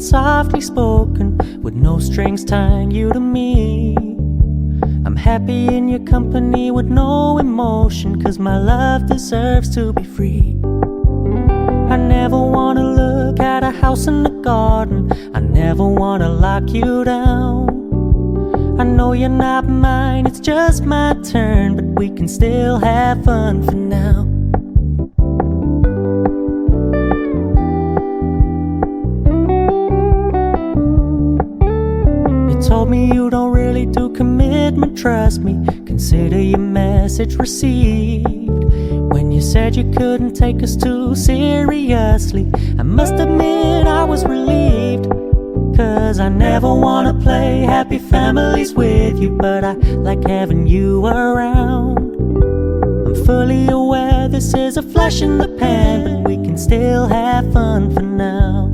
softly spoken, with no strings tying you to me. I'm happy in your company with no emotion, 'cause my love deserves to be free. I never wanna look at a house in the garden, I never wanna lock you down. I know you're not mine, it's just my turn, but we can still have fun for now. You told me you don't really do commitment, trust me, consider your message received. When you said you couldn't take us too seriously, I must admit I was relieved. 'Cause I never wanna play happy families with you, but I like having you around. I'm fully aware this is a flash in the pan, but we can still have fun for now.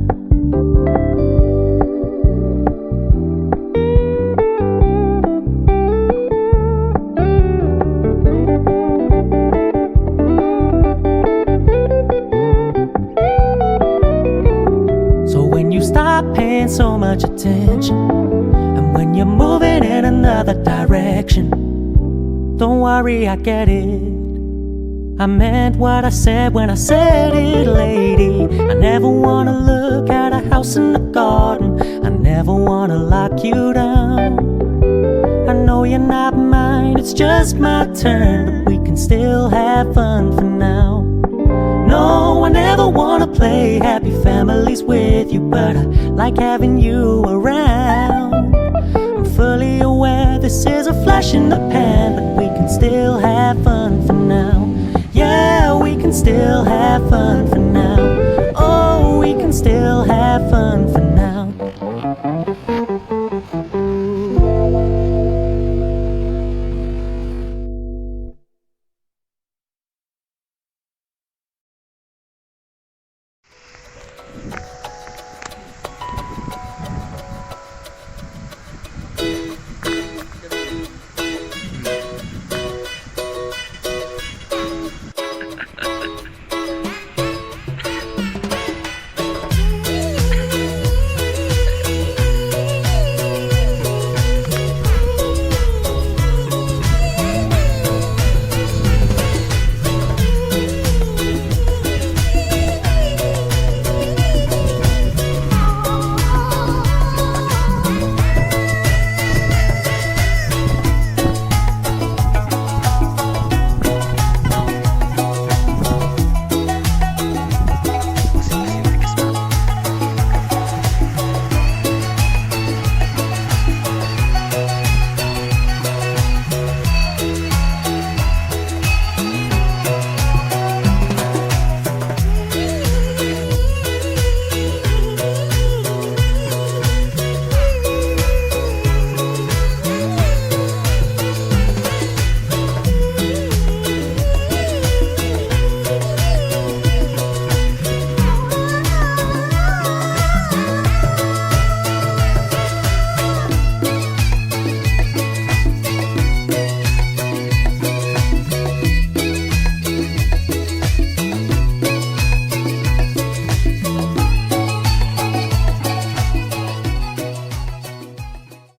Stop paying so much attention, and when you're moving in another direction, don't worry, I get it. I meant what I said when I said it, lady. I never wanna look at a house in the garden, I never wanna lock you down. I know you're not mine, it's just my turn, but we can still have fun for now. No, I never wanna play happy families with you, but I like having you around. I'm fully aware this is a flash in the pan, but we can still have fun for now. Yeah, we can still have fun for now. Oh, we can still have fun for